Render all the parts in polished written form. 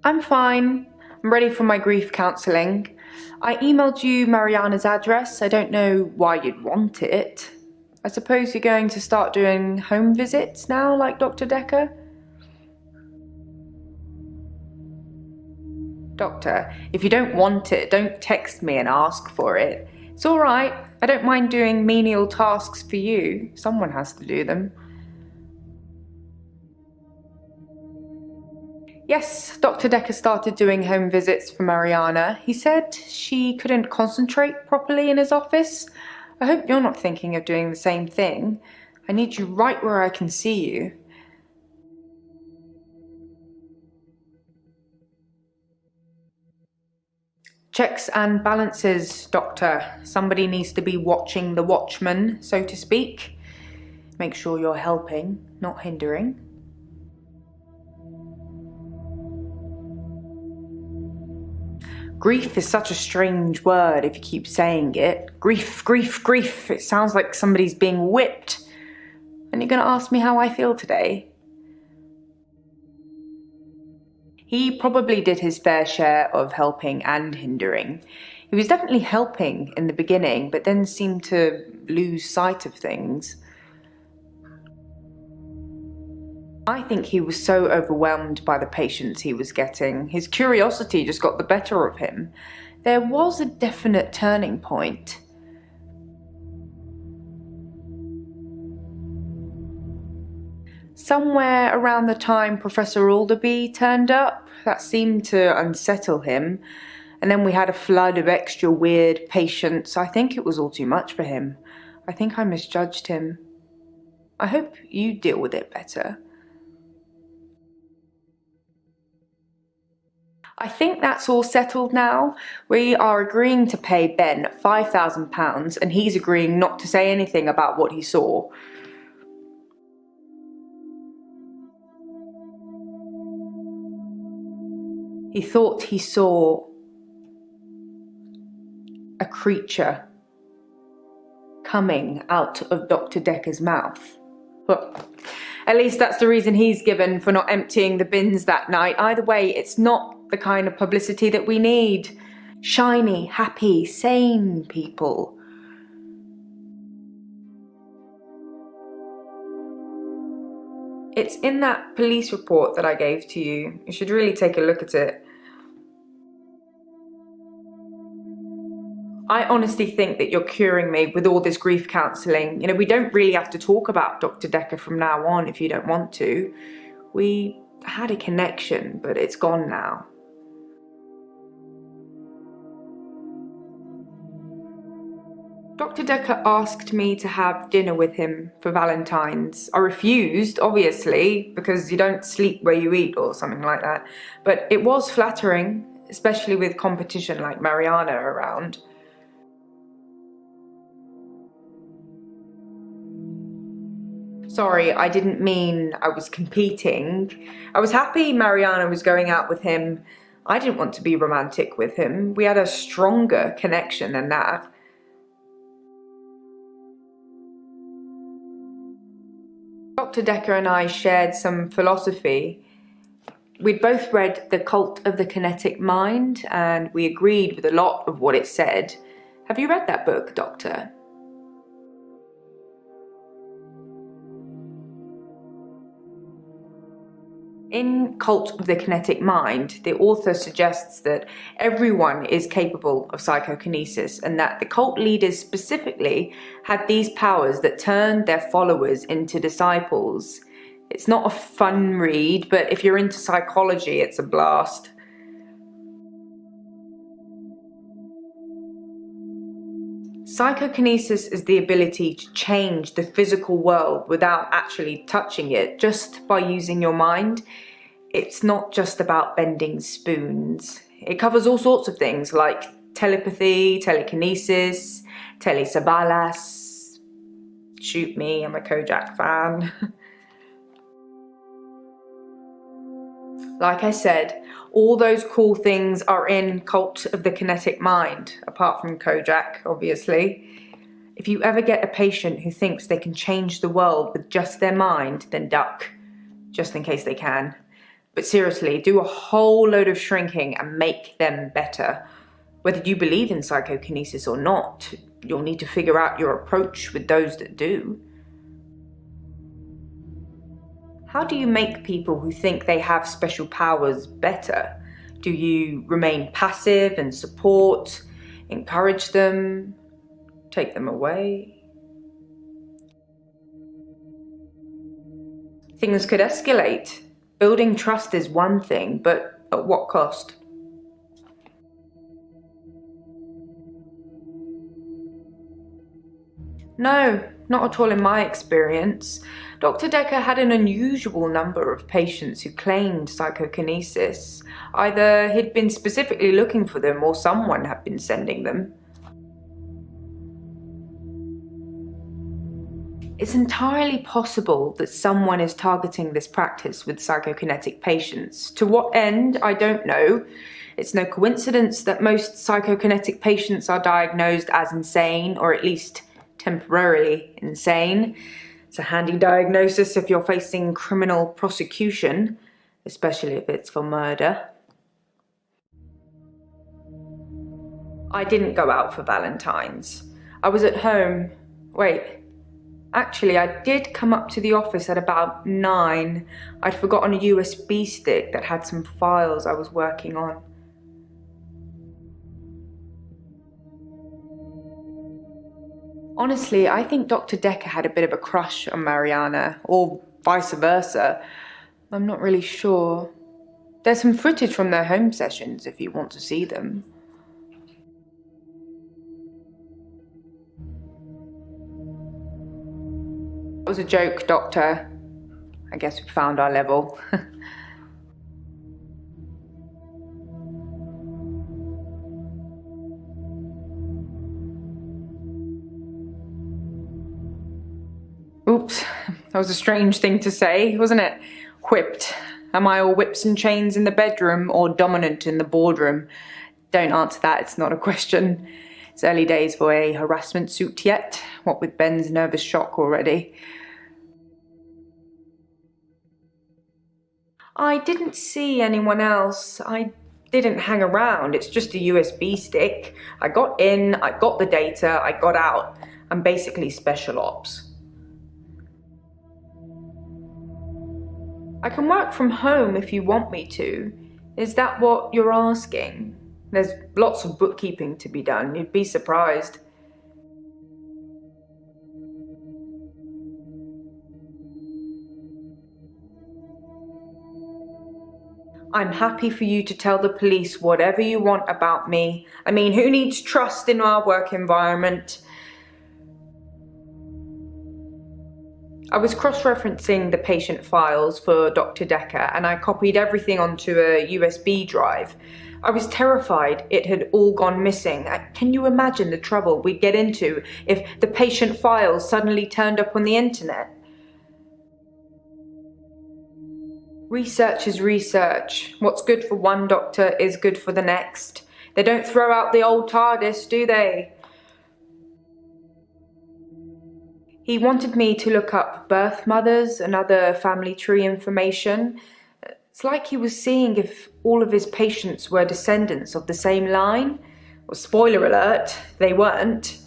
I'm fine. I'm ready for my grief counselling. I emailed you Mariana's address. I don't know why you'd want it. I suppose you're going to start doing home visits now, like Dr. Dekker? Doctor, if you don't want it, don't text me and ask for it. It's all right. I don't mind doing menial tasks for you. Someone has to do them. Yes, Dr. Dekker started doing home visits for Mariana. He said she couldn't concentrate properly in his office. I hope you're not thinking of doing the same thing. I need you right where I can see you. Checks and balances, Doctor. Somebody needs to be watching the watchman, so to speak. Make sure you're helping, not hindering. Grief is such a strange word if you keep saying it. Grief, grief, grief. It sounds like somebody's being whipped. And you're going to ask me how I feel today? He probably did his fair share of helping and hindering. He was definitely helping in the beginning, but then seemed to lose sight of things. I think he was so overwhelmed by the patients he was getting. His curiosity just got the better of him. There was a definite turning point. Somewhere around the time Professor Alderby turned up, that seemed to unsettle him. And then we had a flood of extra weird patients. I think it was all too much for him. I think I misjudged him. I hope you deal with it better. I think that's all settled now. We are agreeing to pay Ben £5,000 and he's agreeing not to say anything about what he saw. He thought he saw a creature coming out of Dr. Dekker's mouth. Well, at least that's the reason he's given for not emptying the bins that night. Either way, it's not the kind of publicity that we need. Shiny, happy, sane people. It's in that police report that I gave to you. You should really take a look at it. I honestly think that you're curing me with all this grief counselling. You know, we don't really have to talk about Dr. Dekker from now on if you don't want to. We had a connection, but it's gone now. Dr. Dekker asked me to have dinner with him for Valentine's. I refused, obviously, because you don't sleep where you eat or something like that. But it was flattering, especially with competition like Mariana around. Sorry, I didn't mean I was competing. I was happy Mariana was going out with him. I didn't want to be romantic with him. We had a stronger connection than that. Dr. Dekker and I shared some philosophy. We'd both read The Cult of the Kinetic Mind and we agreed with a lot of what it said. Have you read that book, Doctor? In Cult of the Kinetic Mind, the author suggests that everyone is capable of psychokinesis and that the cult leaders specifically had these powers that turned their followers into disciples. It's not a fun read, but if you're into psychology, it's a blast. Psychokinesis is the ability to change the physical world without actually touching it, just by using your mind. It's not just about bending spoons. It covers all sorts of things like telepathy, telekinesis, telesabalas. Shoot me, I'm a Kojak fan. Like I said, all those cool things are in Cult of the Kinetic Mind, apart from Kojak, obviously. If you ever get a patient who thinks they can change the world with just their mind, then duck, just in case they can. But seriously, do a whole load of shrinking and make them better. Whether you believe in psychokinesis or not, you'll need to figure out your approach with those that do. How do you make people who think they have special powers better? Do you remain passive and support, encourage them, take them away? Things could escalate. Building trust is one thing, but at what cost? No, not at all in my experience. Dr. Dekker had an unusual number of patients who claimed psychokinesis. Either he'd been specifically looking for them or someone had been sending them. It's entirely possible that someone is targeting this practice with psychokinetic patients. To what end, I don't know. It's no coincidence that most psychokinetic patients are diagnosed as insane, or at least temporarily insane. It's a handy diagnosis if you're facing criminal prosecution, especially if it's for murder. I didn't go out for Valentine's. I was at home. Wait. Actually, I did come up to the office at about 9. I'd forgotten a USB stick that had some files I was working on. Honestly, I think Dr. Dekker had a bit of a crush on Mariana, or vice versa. I'm not really sure. There's some footage from their home sessions if you want to see them. It was a joke, Doctor. I guess we found our level. Oops, that was a strange thing to say, wasn't it? Whipped. Am I all whips and chains in the bedroom or dominant in the boardroom? Don't answer that, it's not a question. It's early days for a harassment suit yet, what with Ben's nervous shock already. I didn't see anyone else. I didn't hang around, it's just a USB stick. I got in, I got the data, I got out. I'm basically special ops. I can work from home if you want me to. Is that what you're asking? There's lots of bookkeeping to be done, you'd be surprised. I'm happy for you to tell the police whatever you want about me. I mean, who needs trust in our work environment? I was cross-referencing the patient files for Dr. Dekker and I copied everything onto a USB drive. I was terrified it had all gone missing. Can you imagine the trouble we'd get into if the patient files suddenly turned up on the internet? Research is research. What's good for one doctor is good for the next. They don't throw out the old TARDIS, do they? He wanted me to look up birth mothers and other family tree information. It's like he was seeing if all of his patients were descendants of the same line. Well, spoiler alert, they weren't.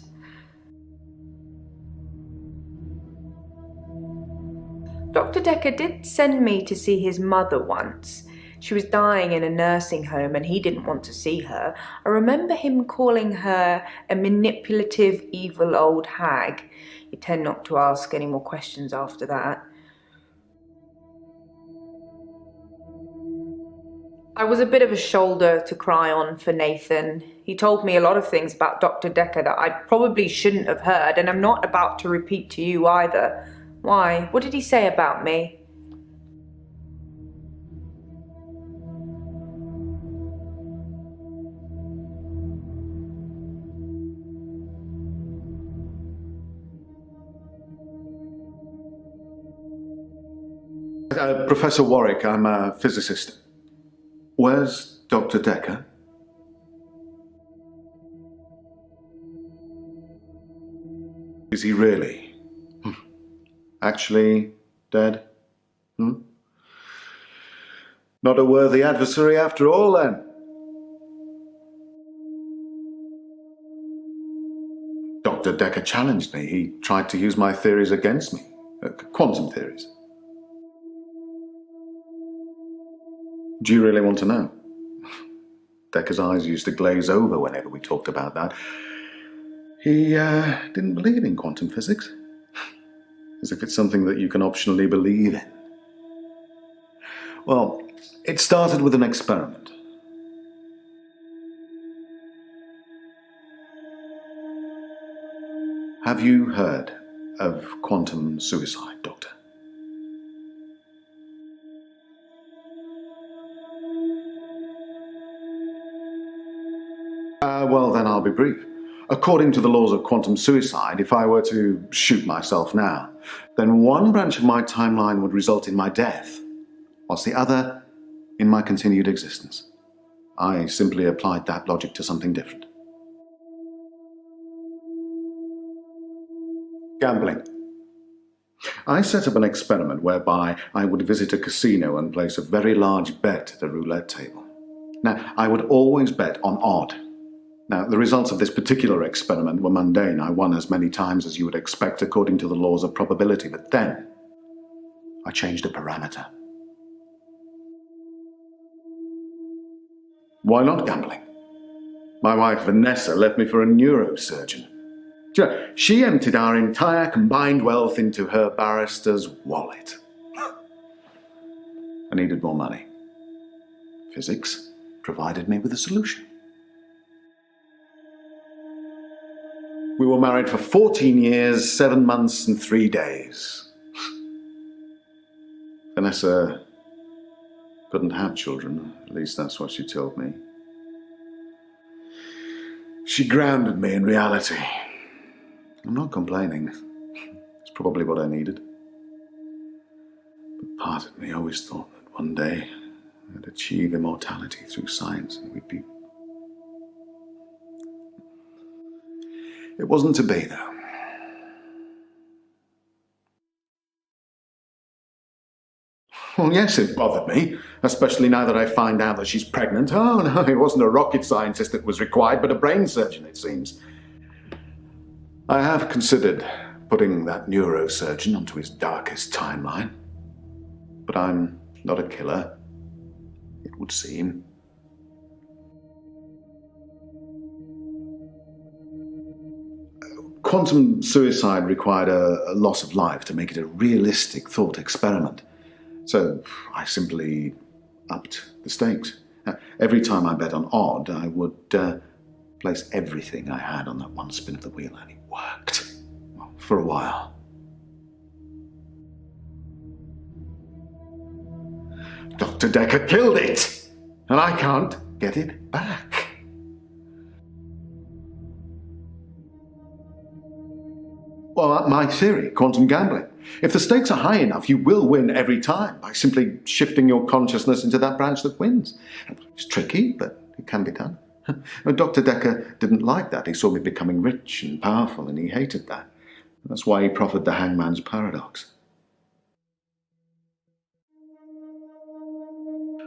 Dr. Dekker did send me to see his mother once. She was dying in a nursing home and he didn't want to see her. I remember him calling her a manipulative, evil old hag. You tend not to ask any more questions after that. I was a bit of a shoulder to cry on for Nathan. He told me a lot of things about Dr. Dekker that I probably shouldn't have heard, and I'm not about to repeat to you either. Why? What did he say about me? Professor Warwick, I'm a physicist. Where's Dr. Dekker? Is he really? Actually dead? Not a worthy adversary after all, then. Dr. Dekker challenged me. He tried to use my theories against me. Quantum theories. Do you really want to know? Dekker's eyes used to glaze over whenever we talked about that. He didn't believe in quantum physics. As if it's something that you can optionally believe in. Well, it started with an experiment. Have you heard of quantum suicide, Doctor? Well, then I'll be brief. According to the laws of quantum suicide, if I were to shoot myself now, then one branch of my timeline would result in my death, whilst the other in my continued existence. I simply applied that logic to something different. Gambling. I set up an experiment whereby I would visit a casino and place a very large bet at a roulette table. Now, I would always bet on odd. Now, the results of this particular experiment were mundane. I won as many times as you would expect according to the laws of probability, but then I changed a parameter. Why not gambling? My wife Vanessa left me for a neurosurgeon. She emptied our entire combined wealth into her barrister's wallet. I needed more money. Physics provided me with a solution. We were married for 14 years, 7 months and 3 days. Vanessa couldn't have children, at least that's what she told me. She grounded me in reality. I'm not complaining. It's probably what I needed. But part of me always thought that one day I'd achieve immortality through science and we'd be... It wasn't to be, though. Well, yes, it bothered me, especially now that I find out that she's pregnant. Oh, no, it wasn't a rocket scientist that was required, but a brain surgeon, it seems. I have considered putting that neurosurgeon onto his darkest timeline. But I'm not a killer, it would seem. Quantum suicide required a loss of life to make it a realistic thought experiment. So I simply upped the stakes. Every time I bet on odd, I would place everything I had on that one spin of the wheel, and it worked. Well, for a while. Dr. Dekker killed it, and I can't get it back. Well, my theory, quantum gambling. If the stakes are high enough, you will win every time by simply shifting your consciousness into that branch that wins. It's tricky, but it can be done. Dr. Dekker didn't like that. He saw me becoming rich and powerful, and he hated that. That's why he proffered the hangman's paradox.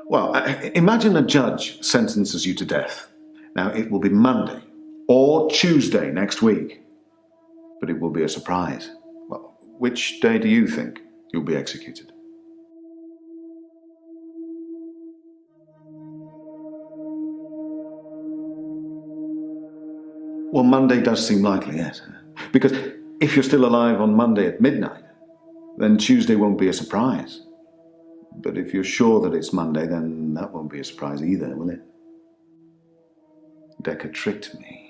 Well, imagine a judge sentences you to death. Now, it will be Monday or Tuesday next week. But it will be a surprise. Well, which day do you think you'll be executed? Well, Monday does seem likely, yes. Because if you're still alive on Monday at midnight, then Tuesday won't be a surprise. But if you're sure that it's Monday, then that won't be a surprise either, will it? Dekker tricked me.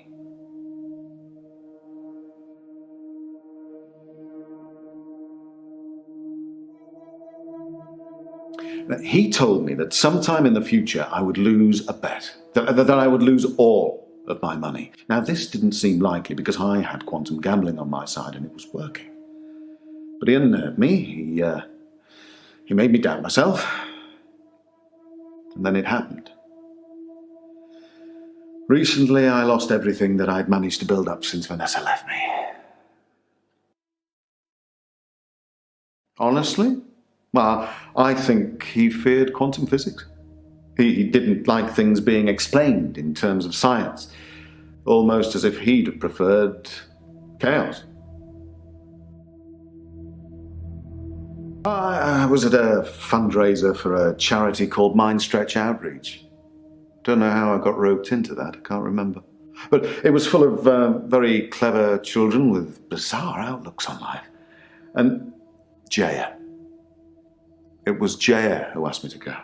He told me that sometime in the future I would lose a bet, that I would lose all of my money. Now, this didn't seem likely because I had quantum gambling on my side and it was working. But he unnerved me, he made me doubt myself, and then it happened. Recently, I lost everything that I'd managed to build up since Vanessa left me. Honestly? Well, I think he feared quantum physics. He didn't like things being explained in terms of science, almost as if he'd have preferred chaos. I was at a fundraiser for a charity called Mindstretch Outreach. Don't know how I got roped into that, I can't remember. But it was full of very clever children with bizarre outlooks on life. And Jaya. It was Jaya who asked me to go.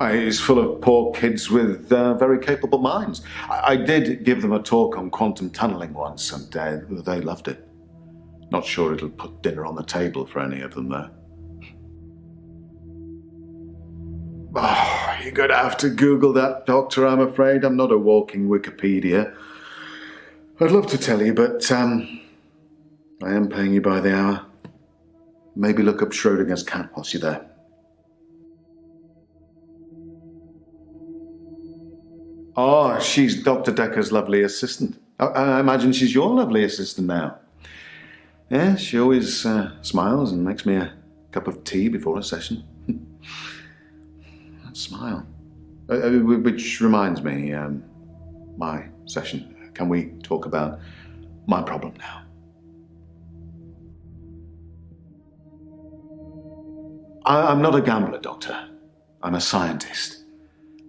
It's full of poor kids with very capable minds. I did give them a talk on quantum tunneling once, and they loved it. Not sure it'll put dinner on the table for any of them, though. Oh, you're going to have to Google that, Doctor, I'm afraid. I'm not a walking Wikipedia. I'd love to tell you, but I am paying you by the hour. Maybe look up Schrodinger's cat whilst you're there. Oh, she's Dr. Dekker's lovely assistant. I imagine she's your lovely assistant now. Yeah, she always smiles and makes me a cup of tea before a session. That smile. Which reminds me, my session. Can we talk about my problem now? I'm not a gambler, Doctor. I'm a scientist.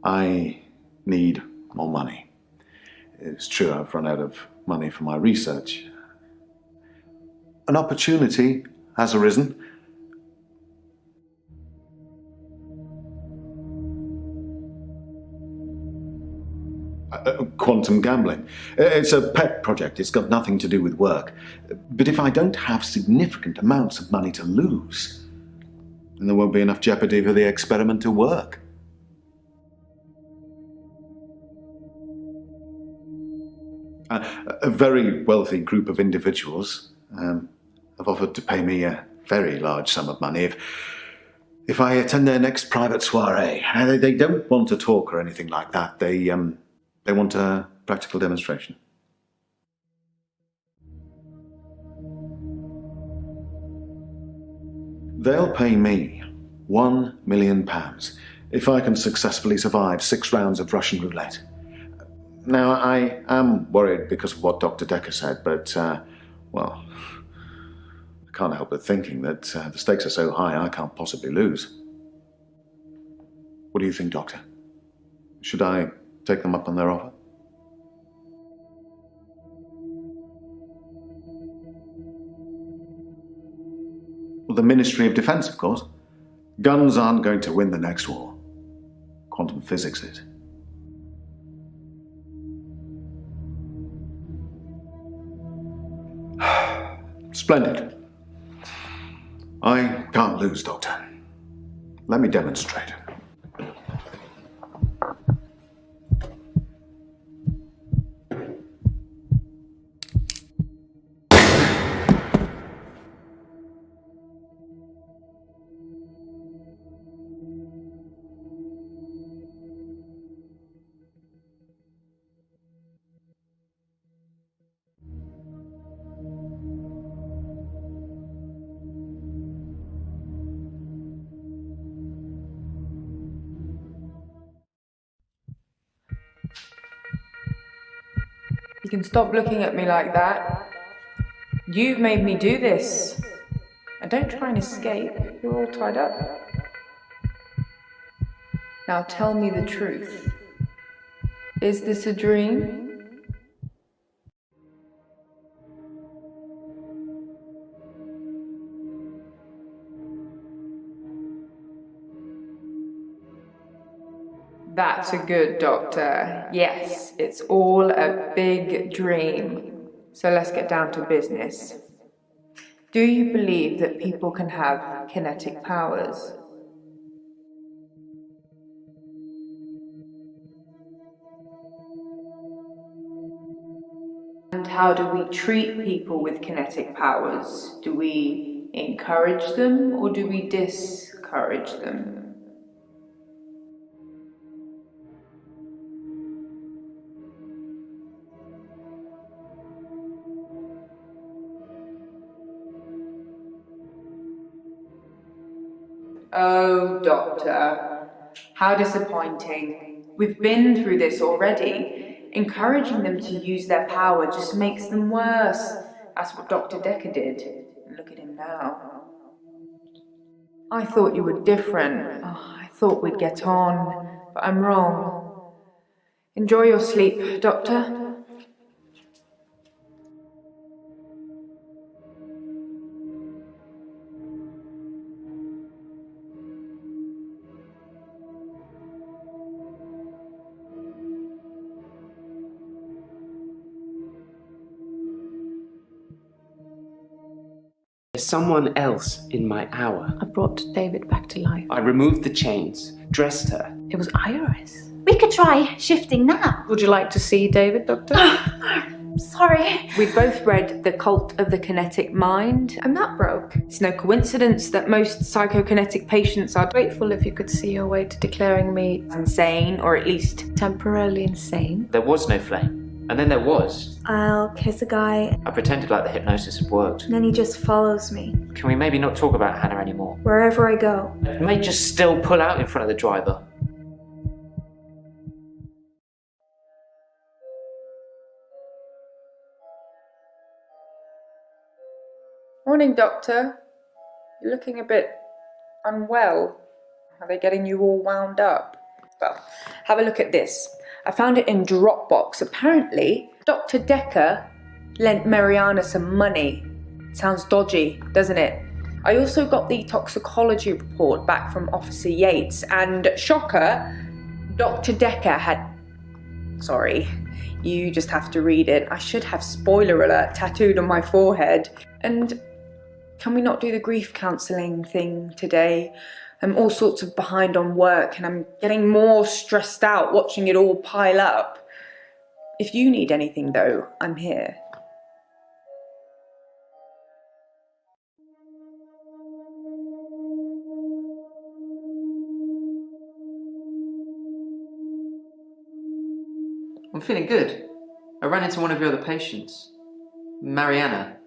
I need more money. It's true I've run out of money for my research. An opportunity has arisen. Quantum gambling. It's a pet project. It's got nothing to do with work. But if I don't have significant amounts of money to lose, then there won't be enough jeopardy for the experiment to work. A very wealthy group of individuals have offered to pay me a very large sum of money if I attend their next private soiree. They don't want a talk or anything like that. They want a practical demonstration. They'll pay me £1 million if I can successfully survive 6 rounds of Russian roulette. Now, I am worried because of what Dr. Dekker said, but, well, I can't help but thinking that the stakes are so high I can't possibly lose. What do you think, Doctor? Should I take them up on their offer? Well, the Ministry of Defense, of course. Guns aren't going to win the next war. Quantum physics is. Splendid. I can't lose, Doctor. Let me demonstrate. You can stop looking at me like that. You've made me do this. And don't try and escape. You're all tied up. Now tell me the truth. Is this a dream? That's a good doctor. Yes, it's all a big dream. So let's get down to business. Do you believe that people can have kinetic powers? And how do we treat people with kinetic powers? Do we encourage them or do we discourage them? Oh, Doctor, how disappointing. We've been through this already. Encouraging them to use their power just makes them worse. That's what Dr. Dekker did. Look at him now. I thought you were different. Oh, I thought we'd get on, but I'm wrong. Enjoy your sleep, Doctor. There's someone else in my hour. I brought David back to life. I removed the chains, dressed her. It was Iris. We could try shifting now. Would you like to see David, Doctor? Sorry. We both read The Cult of the Kinetic Mind, and that broke. It's no coincidence that most psychokinetic patients are Grateful if you could see your way to declaring me insane, or at least temporarily insane. There was no flame. And then there was. I'll kiss a guy, I pretended like the hypnosis had worked. and then he just follows me Can we maybe not talk about Hannah anymore? wherever I go. I may just still pull out in front of the driver. Morning, Doctor. You're looking a bit unwell. Are they getting you all wound up? Well, have a look at this. I found it in Dropbox. Apparently, Dr. Dekker lent Mariana some money. Sounds dodgy, doesn't it? I also got the toxicology report back from Officer Yates, and shocker, Dr. Dekker had... Sorry, you just have to read it. I should have spoiler alert tattooed on my forehead. And can we not do the grief counselling thing today? I'm all sorts of behind on work and I'm getting more stressed out watching it all pile up. If you need anything though, I'm here. I'm feeling good. I ran into one of your other patients. Mariana.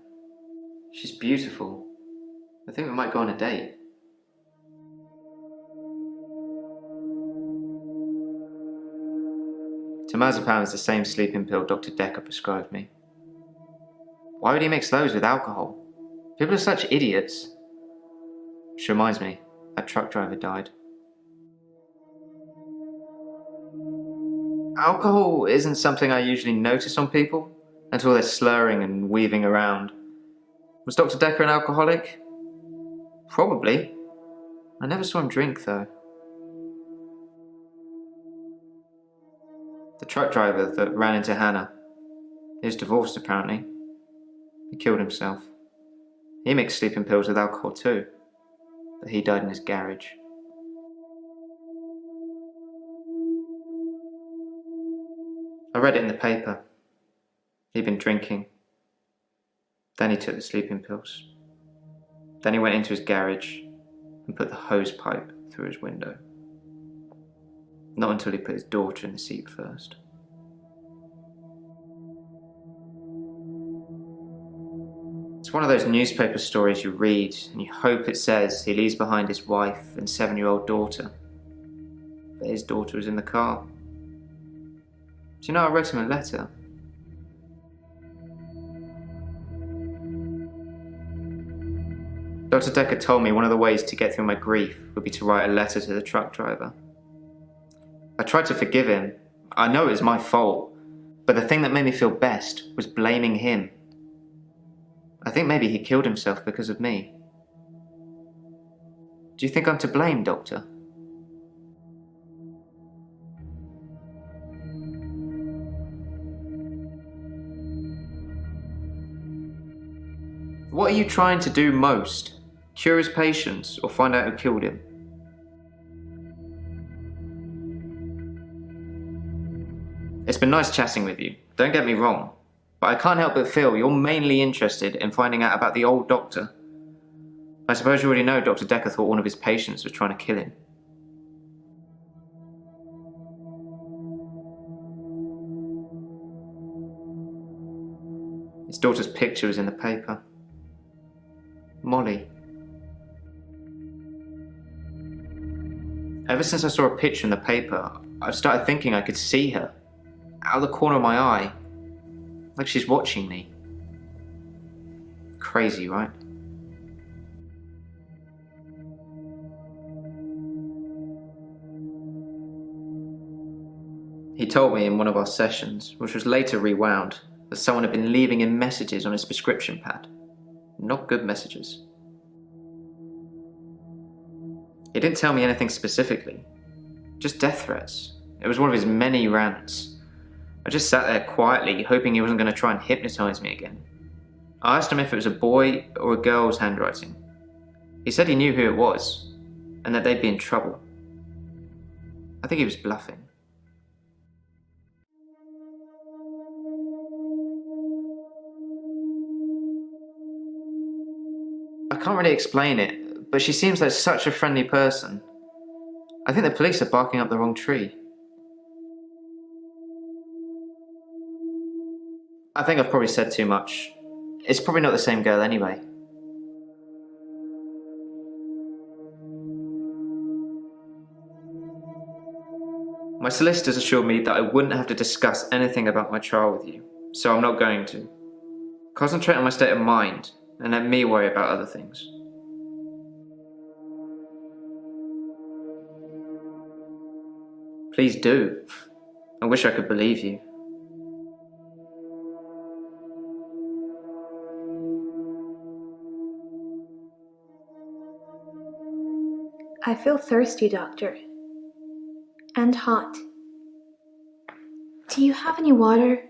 She's beautiful. I think we might go on a date. Temazepam is the same sleeping pill Dr. Dekker prescribed me. Why would he mix those with alcohol? People are such idiots. Which reminds me, that truck driver died. Alcohol isn't something I usually notice on people until they're slurring and weaving around. Was Dr. Dekker an alcoholic? Probably. I never saw him drink though. The truck driver that ran into Hannah, he was divorced apparently. He killed himself. He mixed sleeping pills with alcohol too, but he died in his garage. I read it in the paper. He'd been drinking. Then he took the sleeping pills. Then he went into his garage and put the hose pipe through his window. Not until he put his daughter in the seat first. It's one of those newspaper stories you read and you hope it says he leaves behind his wife and 7-year-old daughter. But his daughter was in the car. Do you know, I wrote him a letter. Dr. Dekker told me one of the ways to get through my grief would be to write a letter to the truck driver. I tried to forgive him. I know it was my fault, but the thing that made me feel best was blaming him. I think maybe he killed himself because of me. Do you think I'm to blame, Doctor? What are you trying to do most? Cure his patients or find out who killed him? It's been nice chatting with you, don't get me wrong, but I can't help but feel you're mainly interested in finding out about the old doctor. I suppose you already know Dr. Dekker thought one of his patients was trying to kill him. His daughter's picture was in the paper. Molly. Ever since I saw a picture in the paper, I've started thinking I could see her, out of the corner of my eye, like she's watching me. Crazy, right? He told me in one of our sessions, which was later rewound, that someone had been leaving him messages on his prescription pad. Not good messages. He didn't tell me anything specifically, just death threats. It was one of his many rants. I just sat there quietly, hoping he wasn't going to try and hypnotise me again. I asked him if it was a boy or a girl's handwriting. He said he knew who it was, and that they'd be in trouble. I think he was bluffing. I can't really explain it, but she seems like such a friendly person. I think the police are barking up the wrong tree. I think I've probably said too much. It's probably not the same girl anyway. My solicitors assured me that I wouldn't have to discuss anything about my trial with you, so I'm not going to. Concentrate on my state of mind, and let me worry about other things. Please do. I wish I could believe you. I feel thirsty, Doctor. And hot. Do you have any water?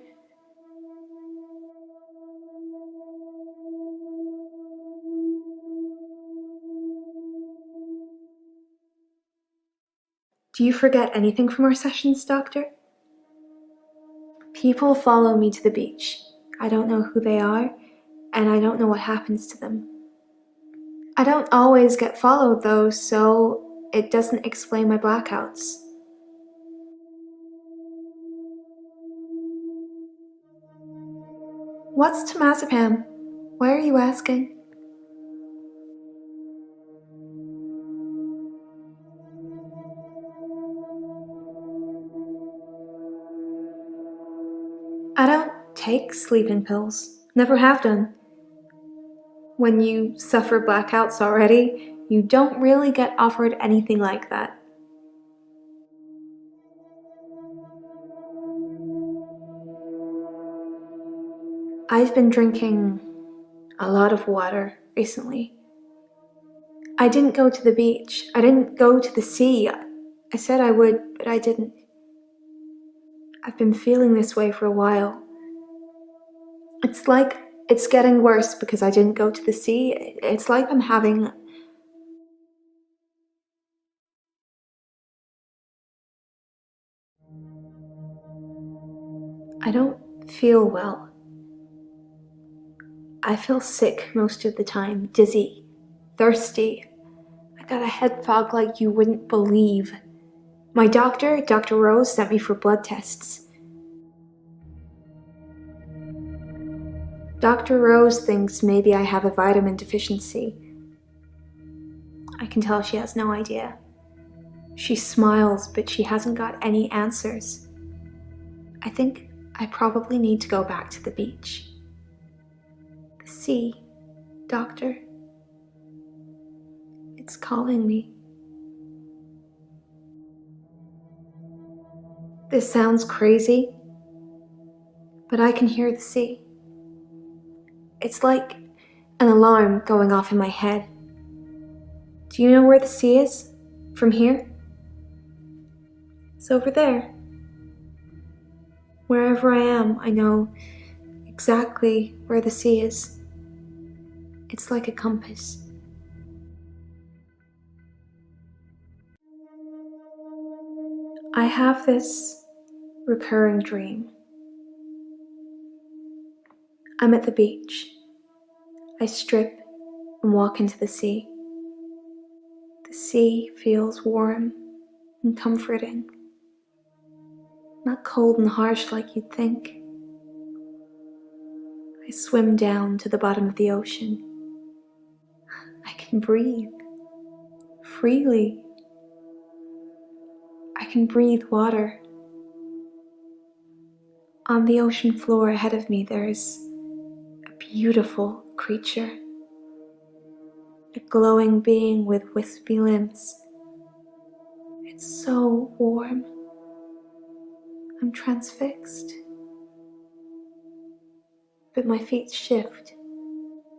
Do you forget anything from our sessions, Doctor? People follow me to the beach. I don't know who they are, and I don't know what happens to them. I don't always get followed though, so it doesn't explain my blackouts. What's temazepam? Why are you asking? I don't take sleeping pills. Never have done. When you suffer blackouts already, you don't really get offered anything like that. I've been drinking a lot of water recently. I didn't go to the beach. I didn't go to the sea. I said I would, but I didn't. I've been feeling this way for a while. It's like it's getting worse because I didn't go to the sea. It's like I'm having... I don't feel well. I feel sick most of the time, dizzy, thirsty. I got a head fog like you wouldn't believe. My doctor, Dr. Rose, sent me for blood tests. Dr. Rose thinks maybe I have a vitamin deficiency. I can tell she has no idea. She smiles, but she hasn't got any answers. I think I probably need to go back to the beach. The sea, Doctor. It's calling me. This sounds crazy, but I can hear the sea. It's like an alarm going off in my head. Do you know where the sea is? From here? It's over there. Wherever I am, I know exactly where the sea is. It's like a compass. I have this recurring dream. I'm at the beach. I strip and walk into the sea. The sea feels warm and comforting. Not cold and harsh like you'd think. I swim down to the bottom of the ocean. I can breathe freely. can breathe water. On the ocean floor ahead of me, there is a beautiful creature. A glowing being with wispy limbs. It's so warm. I'm transfixed. But my feet shift.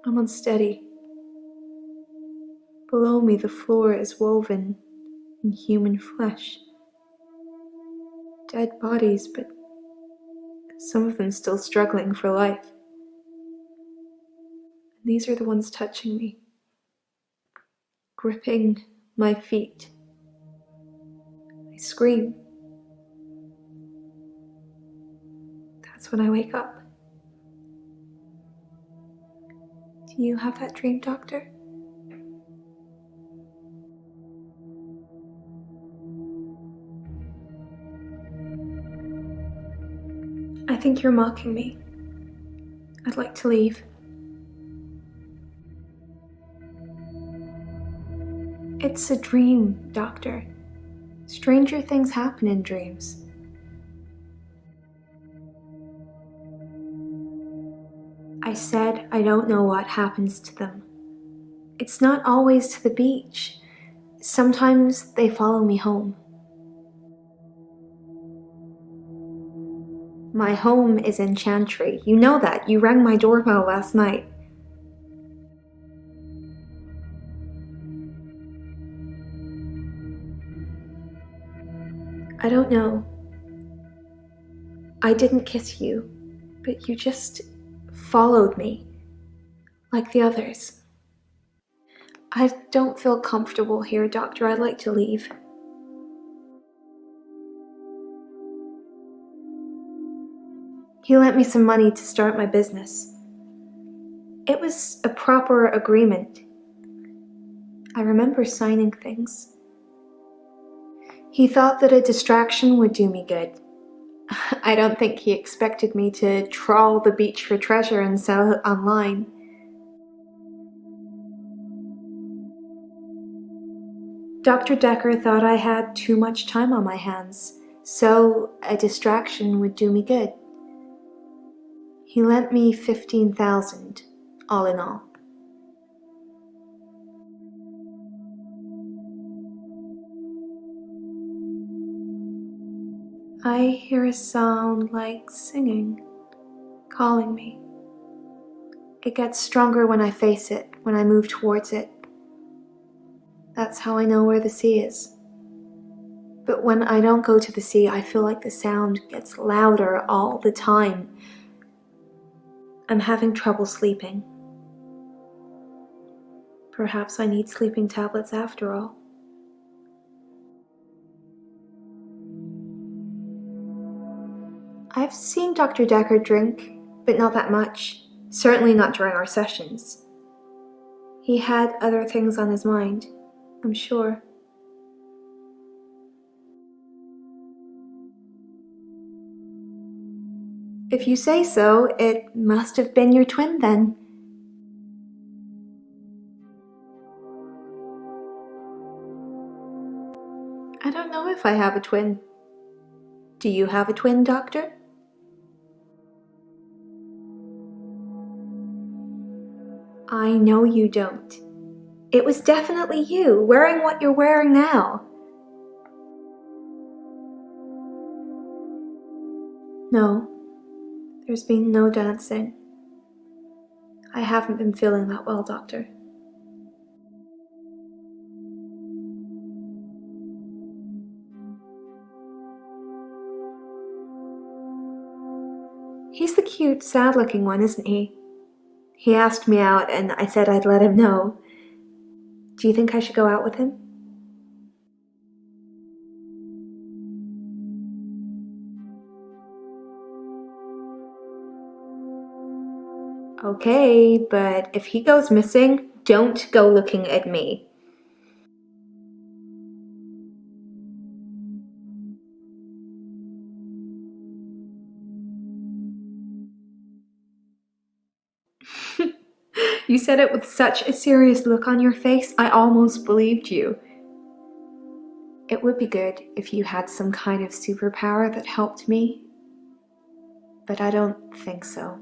I'm unsteady. Below me, the floor is woven in human flesh. Dead bodies, but some of them still struggling for life. And these are the ones touching me, gripping my feet. I scream. That's when I wake up. Do you have that dream, Doctor? I think you're mocking me. I'd like to leave. It's a dream, Doctor. Stranger things happen in dreams. I said I don't know what happens to them. It's not always to the beach. Sometimes they follow me home. My home is in Chantry. You know that. You rang my doorbell last night. I don't know. I didn't kiss you, but you just followed me, like the others. I don't feel comfortable here, Doctor. I'd like to leave. He lent me some money to start my business. It was a proper agreement. I remember signing things. He thought that a distraction would do me good. I don't think he expected me to trawl the beach for treasure and sell it online. Dr. Dekker thought I had too much time on my hands, so a distraction would do me good. He lent me $15,000, all in all. I hear a sound like singing, calling me. It gets stronger when I face it, when I move towards it. That's how I know where the sea is. But when I don't go to the sea, I feel like the sound gets louder all the time. I'm having trouble sleeping. Perhaps I need sleeping tablets after all. I've seen Dr. Dekker drink, but not that much. Certainly not during our sessions. He had other things on his mind, I'm sure. If you say so, it must have been your twin then. I don't know if I have a twin. Do you have a twin, Doctor? I know you don't. It was definitely you, wearing what you're wearing now. No, there's been no dancing. I haven't been feeling that well, Doctor. He's the cute, sad-looking one, isn't he? He asked me out, and I said I'd let him know. Do you think I should go out with him? Okay, but if he goes missing, don't go looking at me. You said it with such a serious look on your face, I almost believed you. It would be good if you had some kind of superpower that helped me, but I don't think so.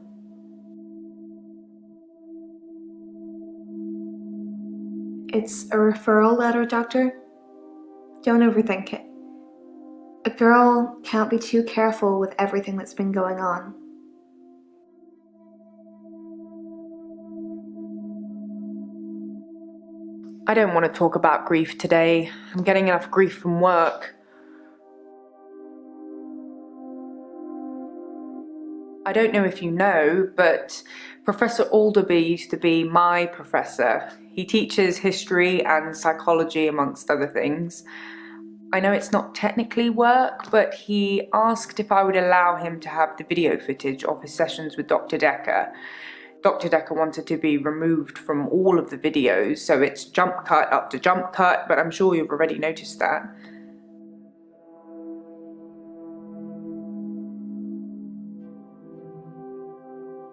It's a referral letter, Doctor. Don't overthink it. A girl can't be too careful with everything that's been going on. I don't want to talk about grief today. I'm getting enough grief from work. I don't know if you know, but Professor Alderby used to be my professor. He teaches history and psychology, amongst other things. I know it's not technically work, but he asked if I would allow him to have the video footage of his sessions with Dr. Dekker. Dr. Dekker wanted to be removed from all of the videos, so it's jump cut up to jump cut, but I'm sure you've already noticed that.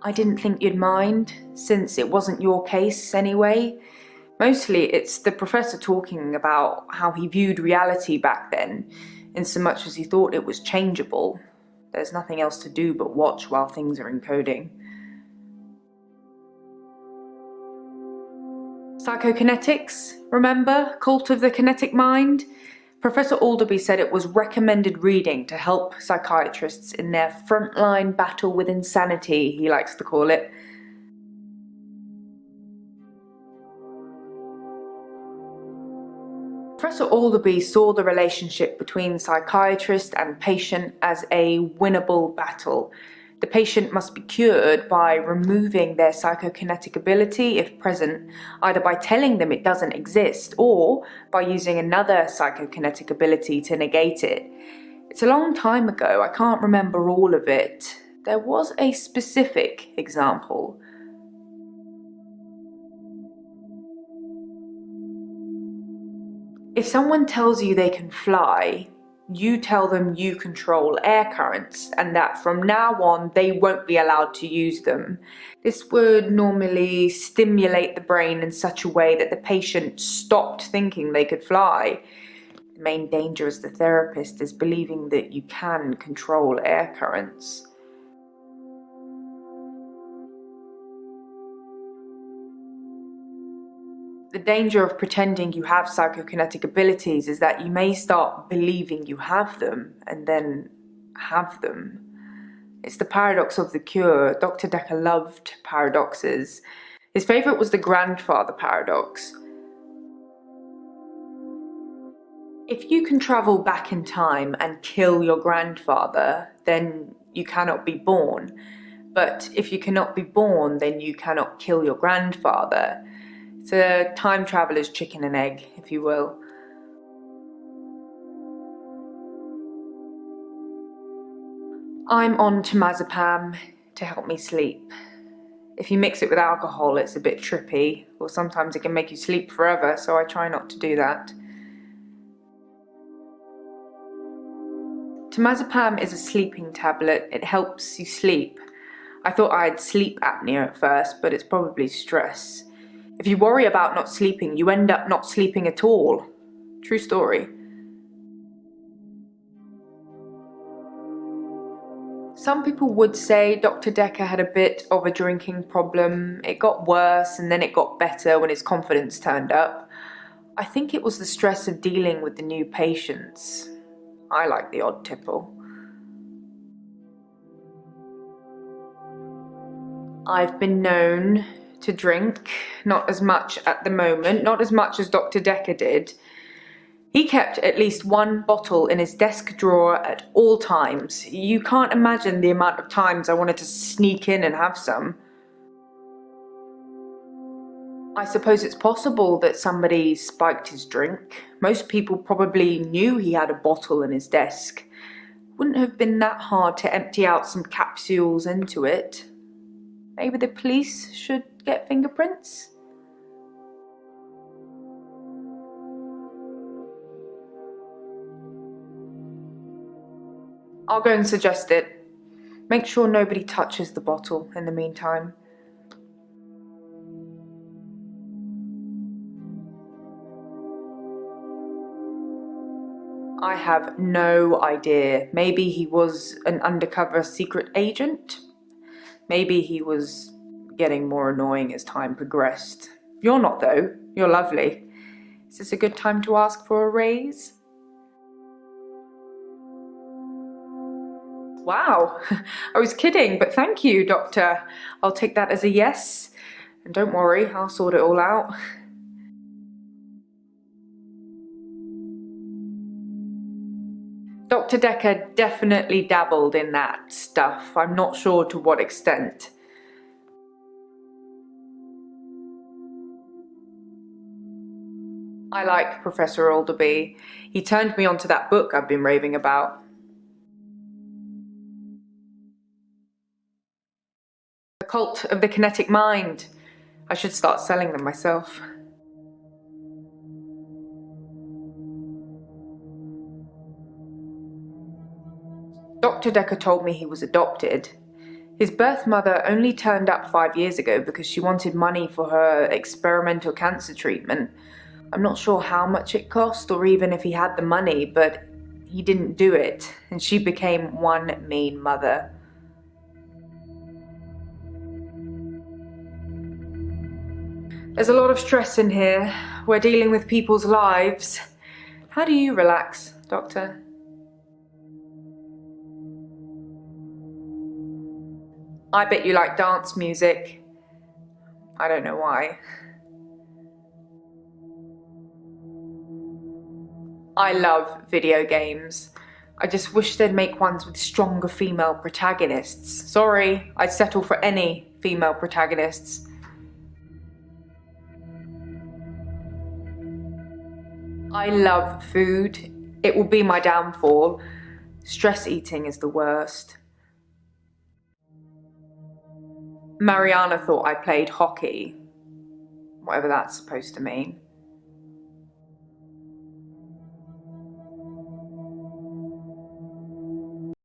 I didn't think you'd mind, since it wasn't your case anyway. Mostly it's the professor talking about how he viewed reality back then, in so much as he thought it was changeable. There's nothing else to do but watch while things are encoding. Psychokinetics, remember? Cult of the Kinetic Mind? Professor Alderby said it was recommended reading to help psychiatrists in their frontline battle with insanity, he likes to call it. Professor Alderby saw the relationship between psychiatrist and patient as a winnable battle. The patient must be cured by removing their psychokinetic ability, if present, either by telling them it doesn't exist or by using another psychokinetic ability to negate it. It's a long time ago, I can't remember all of it. There was a specific example. If someone tells you they can fly, you tell them you control air currents and that from now on they won't be allowed to use them. This would normally stimulate the brain in such a way that the patient stopped thinking they could fly. The main danger as the therapist is believing that you can control air currents. The danger of pretending you have psychokinetic abilities is that you may start believing you have them and then have them. It's the paradox of the cure. Dr. Dekker loved paradoxes. His favourite was the grandfather paradox. If you can travel back in time and kill your grandfather, then you cannot be born. But if you cannot be born, then you cannot kill your grandfather. It's a time traveler's chicken and egg, if you will. I'm on temazepam to help me sleep. If you mix it with alcohol, it's a bit trippy, or sometimes it can make you sleep forever, so I try not to do that. Temazepam is a sleeping tablet. It helps you sleep. I thought I had sleep apnea at first, but it's probably stress. If you worry about not sleeping, you end up not sleeping at all. True story. Some people would say Dr. Dekker had a bit of a drinking problem. It got worse and then it got better when his confidence turned up. I think it was the stress of dealing with the new patients. I like the odd tipple. I've been known to drink, not as much at the moment, not as much as Dr. Dekker did. He kept at least one bottle in his desk drawer at all times. You can't imagine the amount of times I wanted to sneak in and have some. I suppose it's possible that somebody spiked his drink. Most people probably knew he had a bottle in his desk. Wouldn't have been that hard to empty out some capsules into it. Maybe the police should get fingerprints? I'll go and suggest it. Make sure nobody touches the bottle in the meantime. I have no idea. Maybe he was an undercover secret agent. Maybe he was getting more annoying as time progressed. You're not, though. You're lovely. Is this a good time to ask for a raise? Wow, I was kidding, but thank you, Doctor. I'll take that as a yes. And don't worry, I'll sort it all out. Dr. Dekker definitely dabbled in that stuff. I'm not sure to what extent. I like Professor Alderby. He turned me onto that book I've been raving about. The Cult of the Kinetic Mind. I should start selling them myself. Dr. Dekker told me he was adopted. His birth mother only turned up 5 years ago because she wanted money for her experimental cancer treatment. I'm not sure how much it cost or even if he had the money, but he didn't do it, and she became one mean mother. There's a lot of stress in here. We're dealing with people's lives. How do you relax, Doctor? I bet you like dance music. I don't know why. I love video games. I just wish they'd make ones with stronger female protagonists. Sorry, I'd settle for any female protagonists. I love food. It will be my downfall. Stress eating is the worst. Mariana thought I played hockey, whatever that's supposed to mean.